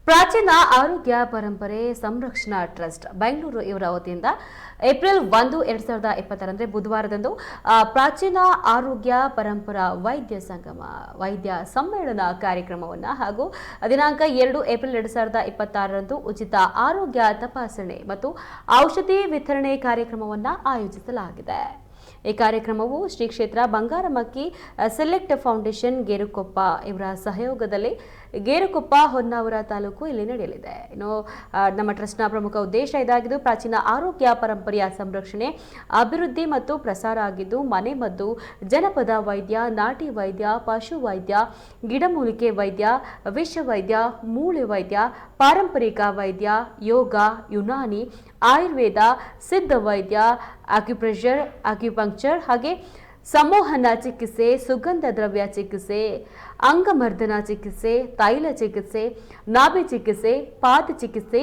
ಪ್ರಾಚೀನ ಆರೋಗ್ಯ ಪರಂಪರೆ ಸಂರಕ್ಷಣಾ ಟ್ರಸ್ಟ್ ಬೆಂಗಳೂರು ಇವರ ವತಿಯಿಂದ ಏಪ್ರಿಲ್ 1, 2020 ಅಂದರೆ ಬುಧವಾರದಂದು ಪ್ರಾಚೀನ ಆರೋಗ್ಯ ಪರಂಪರಾ ವೈದ್ಯ ಸಂಗಮ ವೈದ್ಯ ಸಮ್ಮೇಳನ ಕಾರ್ಯಕ್ರಮವನ್ನು ಹಾಗೂ ದಿನಾಂಕ 2 ಏಪ್ರಿಲ್ 2026ರಂದು ಉಚಿತ ಆರೋಗ್ಯ ತಪಾಸಣೆ ಮತ್ತು ಔಷಧಿ ವಿತರಣೆ ಕಾರ್ಯಕ್ರಮವನ್ನು ಆಯೋಜಿಸಲಾಗಿದೆ. ಈ ಕಾರ್ಯಕ್ರಮವು ಶ್ರೀ ಕ್ಷೇತ್ರ ಬಂಗಾರಮಕ್ಕಿ ಸೆಲೆಕ್ಟ್ ಫೌಂಡೇಶನ್ ಗೇರುಕೊಪ್ಪ ಇವರ ಸಹಯೋಗದಲ್ಲಿ ಗೇರುಕೊಪ್ಪ ಹೊನ್ನಾವರ ತಾಲೂಕು ಇಲ್ಲಿ ನಡೆಯಲಿದೆ. ಇನ್ನು ನಮ್ಮ ಟ್ರಸ್ಟ್ನ ಪ್ರಮುಖ ಉದ್ದೇಶ ಇದಾಗಿದ್ದು ಪ್ರಾಚೀನ ಆರೋಗ್ಯ ಪರಂಪರೆಯ ಸಂರಕ್ಷಣೆ, ಅಭಿವೃದ್ಧಿ ಮತ್ತು ಪ್ರಸಾರ ಆಗಿದ್ದು ಮನೆಮದ್ದು, ಜನಪದ ವೈದ್ಯ, ನಾಟಿ ವೈದ್ಯ, ಪಶು ವೈದ್ಯ, ಗಿಡಮೂಲಿಕೆ ವೈದ್ಯ, ವಿಷವೈದ್ಯ, ಮೂಳೆ ವೈದ್ಯ, ಪಾರಂಪರಿಕ ವೈದ್ಯ, ಯೋಗ, ಯುನಾನಿ, ಆಯುರ್ವೇದ, ಸಿದ್ಧ ವೈದ್ಯ, ಆಕ್ಯುಪ್ರೆಷರ್, ಆಕ್ಯುಪಂಕ್ಚರ್ ಹಾಗೆ ಸಂಮೋಹನ ಚಿಕಿತ್ಸೆ, ಸುಗಂಧ ದ್ರವ್ಯ ಚಿಕಿತ್ಸೆ, ಅಂಗಮರ್ದನ ಚಿಕಿತ್ಸೆ, ತೈಲ ಚಿಕಿತ್ಸೆ, ನಾಭಿ ಚಿಕಿತ್ಸೆ, ಪಾದ ಚಿಕಿತ್ಸೆ,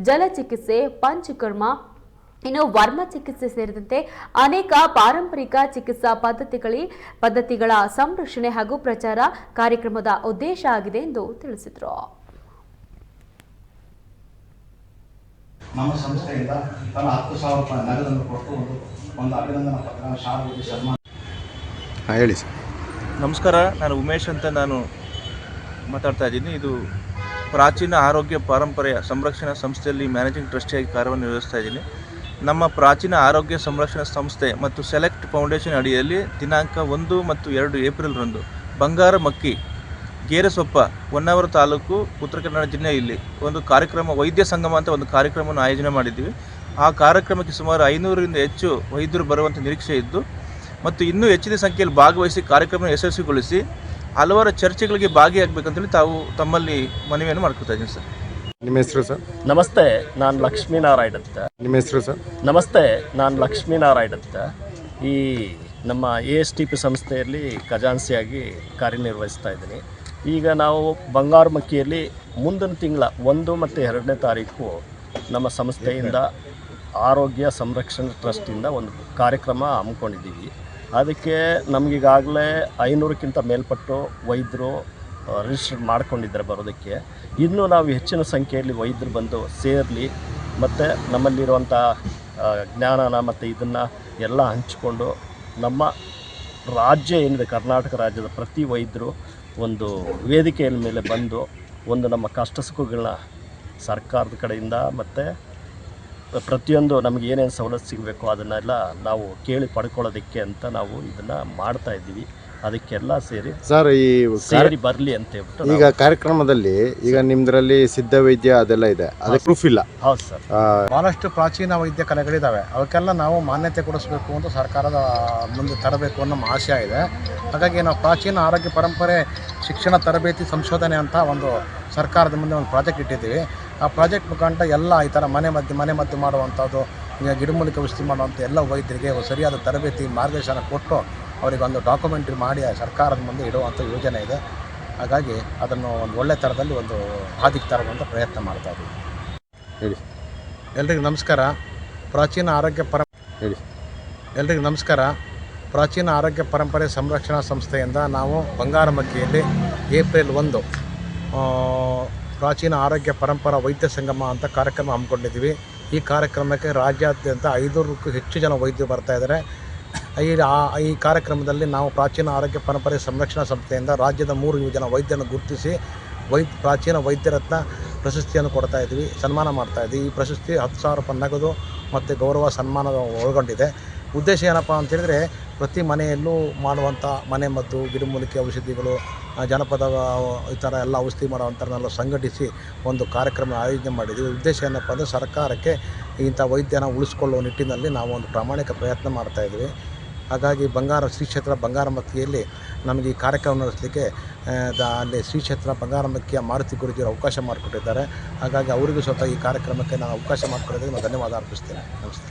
ಜಲ ಚಿಕಿತ್ಸೆ, ಪಂಚಕರ್ಮ, ಇನ್ನು ವರ್ಮ ಚಿಕಿತ್ಸೆ ಸೇರಿದಂತೆ ಅನೇಕ ಪಾರಂಪರಿಕ ಚಿಕಿತ್ಸಾ ಪದ್ಧತಿಗಳ ಸಂರಕ್ಷಣೆ ಹಾಗೂ ಪ್ರಚಾರ ಕಾರ್ಯಕ್ರಮದ ಉದ್ದೇಶ ಆಗಿದೆ ಎಂದು ತಿಳಿಸಿದರು. ನಮ್ಮ ಸಂಸ್ಥೆಯಿಂದ ತನ್ನ 10,000 ರೂಪಾಯಿ ನಗದನ್ನು ಕೊಟ್ಟು ಒಂದು ಅಭಿನಂದನಾ ಪತ್ರ ಶಾಲೆಗೆ ಸನ್ಮಾನ. ಹೇಳಿ ಸರ್. ನಮಸ್ಕಾರ, ನಾನು ಉಮೇಶ್ ಅಂತ ನಾನು ಮಾತಾಡ್ತಾ ಇದ್ದೀನಿ. ಇದು ಪ್ರಾಚೀನ ಆರೋಗ್ಯ ಪರಂಪರೆಯ ಸಂರಕ್ಷಣಾ ಸಂಸ್ಥೆಯಲ್ಲಿ ಮ್ಯಾನೇಜಿಂಗ್ ಟ್ರಸ್ಟಿಯಾಗಿ ಕಾರ್ಯವನ್ನು ನಿರ್ವಹಿಸ್ತಾ ಇದ್ದೀನಿ. ನಮ್ಮ ಪ್ರಾಚೀನ ಆರೋಗ್ಯ ಸಂರಕ್ಷಣಾ ಸಂಸ್ಥೆ ಮತ್ತು ಸೆಲೆಕ್ಟ್ ಫೌಂಡೇಶನ್ ಅಡಿಯಲ್ಲಿ ದಿನಾಂಕ 1 ಮತ್ತು 2 ಏಪ್ರಿಲ್ರಂದು ಬಂಗಾರಮಕ್ಕಿ ಗೇರುಕೊಪ್ಪ ಹೊನ್ನಾವರ ತಾಲೂಕು ಉತ್ತರ ಕನ್ನಡ ಜಿಲ್ಲೆಯಲ್ಲಿ ಒಂದು ಕಾರ್ಯಕ್ರಮ, ವೈದ್ಯ ಸಂಗಮ ಅಂತ ಒಂದು ಕಾರ್ಯಕ್ರಮವನ್ನು ಆಯೋಜನೆ ಮಾಡಿದ್ದೀವಿ. ಆ ಕಾರ್ಯಕ್ರಮಕ್ಕೆ ಸುಮಾರು 500ರಿಂದ ಹೆಚ್ಚು ವೈದ್ಯರು ಬರುವಂಥ ನಿರೀಕ್ಷೆ ಇದ್ದು ಮತ್ತು ಇನ್ನೂ ಹೆಚ್ಚಿನ ಸಂಖ್ಯೆಯಲ್ಲಿ ಭಾಗವಹಿಸಿ ಕಾರ್ಯಕ್ರಮ ಯಶಸ್ವಿಗೊಳಿಸಿ ಹಲವಾರು ಚರ್ಚೆಗಳಿಗೆ ಭಾಗಿಯಾಗಬೇಕಂತೇಳಿ ತಾವು ತಮ್ಮಲ್ಲಿ ಮನವಿಯನ್ನು ಮಾಡ್ಕೊತಾ ಇದ್ದೀನಿ ಸರ್. ನಿಮ್ಮ ಹೆಸರು ಸರ್? ನಮಸ್ತೆ, ನಾನು ಲಕ್ಷ್ಮೀನಾರಾಯಣ ಅಂತ. ನಿಮ್ಮ ಹೆಸರು ಸರ್? ನಮಸ್ತೆ, ನಾನು ಲಕ್ಷ್ಮೀನಾರಾಯಣ ಅಂತ. ಈ ನಮ್ಮ ASTP ಸಂಸ್ಥೆಯಲ್ಲಿ ಖಜಾನ್ಸಿಯಾಗಿ ಕಾರ್ಯನಿರ್ವಹಿಸ್ತಾ ಇದ್ದೀನಿ. ಈಗ ನಾವು ಬಂಗಾರಮಕ್ಕಿಯಲ್ಲಿ ಮುಂದಿನ ತಿಂಗಳ 1 ಮತ್ತು 2ನೇ ತಾರೀಕು ನಮ್ಮ ಸಂಸ್ಥೆಯಿಂದ ಆರೋಗ್ಯ ಸಂರಕ್ಷಣಾ ಟ್ರಸ್ಟಿಂದ ಒಂದು ಕಾರ್ಯಕ್ರಮ ಹಮ್ಮಿಕೊಂಡಿದ್ದೀವಿ. ಅದಕ್ಕೆ ನಮಗೀಗಾಗಲೇ 500ಕ್ಕಿಂತ ಮೇಲ್ಪಟ್ಟು ವೈದ್ಯರು ರಿಜಿಸ್ಟರ್ ಮಾಡ್ಕೊಂಡಿದ್ದಾರೆ ಬರೋದಕ್ಕೆ. ಇನ್ನೂ ನಾವು ಹೆಚ್ಚಿನ ಸಂಖ್ಯೆಯಲ್ಲಿ ವೈದ್ಯರು ಬಂದು ಸೇರಲಿ ಮತ್ತು ನಮ್ಮಲ್ಲಿರುವಂಥ ಜ್ಞಾನನ ಮತ್ತು ಇದನ್ನು ಎಲ್ಲ ಹಂಚಿಕೊಂಡು ನಮ್ಮ ರಾಜ್ಯ ಏನಿದೆ ಕರ್ನಾಟಕ ರಾಜ್ಯದ ಪ್ರತಿ ವೈದ್ಯರು ಒಂದು ವೇದಿಕೆಯ ಮೇಲೆ ಬಂದು ಒಂದು ನಮ್ಮ ಕಷ್ಟ ಸುಖಗಳನ್ನ ಸರ್ಕಾರದ ಕಡೆಯಿಂದ ಮತ್ತು ಪ್ರತಿಯೊಂದು ನಮಗೆ ಏನೇನು ಸವಲತ್ತು ಸಿಗಬೇಕು ಅದನ್ನೆಲ್ಲ ನಾವು ಕೇಳಿ ಪಡ್ಕೊಳ್ಳೋದಕ್ಕೆ ಅಂತ ನಾವು ಇದನ್ನು ಮಾಡ್ತಾ ಇದ್ದೀವಿ. ಅದಕ್ಕೆಲ್ಲ ಸೇರಿ ಬರಲಿ ಅಂತ ಹೇಳ್ಬಿಟ್ಟು ಈಗ ಕಾರ್ಯಕ್ರಮದಲ್ಲಿ ಈಗ ನಿಮ್ದ್ರಲ್ಲಿ ಸಿದ್ಧ ವೈದ್ಯ ಅದೆಲ್ಲ ಇದೆ, ಅದಕ್ಕೆ ಪ್ರೂಫ್ ಇಲ್ಲ. ಹೌದು ಸರ್, ಭಾಳಷ್ಟು ಪ್ರಾಚೀನ ವೈದ್ಯ ಕಲೆಗಳಿದ್ದಾವೆ, ಅವಕ್ಕೆಲ್ಲ ನಾವು ಮಾನ್ಯತೆ ಕೊಡಿಸ್ಬೇಕು ಅಂತ ಸರ್ಕಾರದ ಮುಂದೆ ತರಬೇಕು ಅನ್ನೋ ಆಶಯ ಇದೆ. ಹಾಗಾಗಿ ನಾವು ಪ್ರಾಚೀನ ಆರೋಗ್ಯ ಪರಂಪರೆ ಶಿಕ್ಷಣ ತರಬೇತಿ ಸಂಶೋಧನೆ ಅಂತ ಒಂದು ಸರ್ಕಾರದ ಮುಂದೆ ಒಂದು ಪ್ರಾಜೆಕ್ಟ್ ಇಟ್ಟಿದ್ದೀವಿ. ಆ ಪ್ರಾಜೆಕ್ಟ್ ಮುಖಾಂತರ ಎಲ್ಲ ಈ ಥರ ಮನೆ ಮದ್ದು ಮಾಡುವಂಥದ್ದು, ಈಗ ಗಿಡಮೂಲಿಕೆ ಔಷಧಿ ಮಾಡುವಂಥ ಎಲ್ಲ ವೈದ್ಯರಿಗೆ ಸರಿಯಾದ ತರಬೇತಿ ಮಾರ್ಗದರ್ಶನ ಕೊಟ್ಟು ಅವರಿಗೆ ಒಂದು ಡಾಕ್ಯುಮೆಂಟ್ರಿ ಮಾಡಿ ಸರ್ಕಾರದ ಮುಂದೆ ಇಡುವಂಥ ಯೋಜನೆ ಇದೆ. ಹಾಗಾಗಿ ಅದನ್ನು ಒಂದು ಒಳ್ಳೆ ಥರದಲ್ಲಿ ಒಂದು ಹಾದಿಗೆ ತರುವಂಥ ಪ್ರಯತ್ನ ಮಾಡ್ತಾ ಇದ್ದೀವಿ. ಹೇಳಿ. ಎಲ್ರಿಗೂ ನಮಸ್ಕಾರ. ಪ್ರಾಚೀನ ಆರೋಗ್ಯ ಪರಂಪರೆ ಸಂರಕ್ಷಣಾ ಸಂಸ್ಥೆಯಿಂದ ನಾವು ಬಂಗಾರಮಕ್ಕಿಯಲ್ಲಿ ಏಪ್ರಿಲ್ 1 ಪ್ರಾಚೀನ ಆರೋಗ್ಯ ಪರಂಪರಾ ವೈದ್ಯ ಸಂಗಮ ಅಂತ ಕಾರ್ಯಕ್ರಮ ಹಮ್ಮಿಕೊಂಡಿದ್ದೀವಿ. ಈ ಕಾರ್ಯಕ್ರಮಕ್ಕೆ ರಾಜ್ಯಾದ್ಯಂತ 500ಕ್ಕೂ ಹೆಚ್ಚು ಜನ ವೈದ್ಯರು ಬರ್ತಾಯಿದ್ದಾರೆ. ಈ ಕಾರ್ಯಕ್ರಮದಲ್ಲಿ ನಾವು ಪ್ರಾಚೀನ ಆರೋಗ್ಯ ಪರಂಪರೆ ಸಂರಕ್ಷಣಾ ಸಂಸ್ಥೆಯಿಂದ ರಾಜ್ಯದ 3 ಜನ ವೈದ್ಯರನ್ನು ಗುರುತಿಸಿ ಪ್ರಾಚೀನ ವೈದ್ಯರತ್ನ ಪ್ರಶಸ್ತಿಯನ್ನು ಕೊಡ್ತಾ ಇದ್ದೀವಿ, ಸನ್ಮಾನ ಮಾಡ್ತಾ ಇದ್ದೀವಿ. ಈ ಪ್ರಶಸ್ತಿ 10,000 ರೂಪಾಯಿ ನಗದು ಮತ್ತು ಗೌರವ ಸನ್ಮಾನ ಒಳಗೊಂಡಿದೆ. ಉದ್ದೇಶ ಏನಪ್ಪ ಅಂತೇಳಿದರೆ ಪ್ರತಿ ಮನೆಯಲ್ಲೂ ಮಾಡುವಂಥ ಮನೆಮದ್ದು, ಗಿಡಮೂಲಿಕೆ ಔಷಧಿಗಳು, ಜನಪದ ಈ ಥರ ಎಲ್ಲ ಔಷಧಿ ಮಾಡೋವಂಥನ್ನೆಲ್ಲ ಸಂಘಟಿಸಿ ಒಂದು ಕಾರ್ಯಕ್ರಮ ಆಯೋಜನೆ ಮಾಡಿದ್ದೀವಿ. ಉದ್ದೇಶ ಏನಪ್ಪ ಅಂದರೆ ಸರ್ಕಾರಕ್ಕೆ ಇಂಥ ವೈದ್ಯನ ಉಳಿಸ್ಕೊಳ್ಳುವ ನಿಟ್ಟಿನಲ್ಲಿ ನಾವು ಒಂದು ಪ್ರಾಮಾಣಿಕ ಪ್ರಯತ್ನ ಮಾಡ್ತಾಯಿದ್ದೀವಿ. ಹಾಗಾಗಿ ಶ್ರೀ ಕ್ಷೇತ್ರ ಬಂಗಾರಮಕ್ಕಿಯಲ್ಲಿ ನಮಗೆ ಈ ಕಾರ್ಯಕ್ರಮ ನಡೆಸಲಿಕ್ಕೆ ಅಲ್ಲಿ ಶ್ರೀ ಕ್ಷೇತ್ರ ಬಂಗಾರಮಕ್ಕಿಯ ಮಾರುತಿ ಗುರೂಜಿಯವರು ಅವಕಾಶ ಮಾಡಿಕೊಟ್ಟಿದ್ದಾರೆ. ಹಾಗಾಗಿ ಅವರಿಗೂ ಸ್ವತಃ ಈ ಕಾರ್ಯಕ್ರಮಕ್ಕೆ ನಾನು ಅವಕಾಶ ಮಾಡಿಕೊಡೋದಕ್ಕೆ ನಾನು ಧನ್ಯವಾದ ಅರ್ಪಿಸ್ತೇನೆ. ನಮಸ್ತೆ.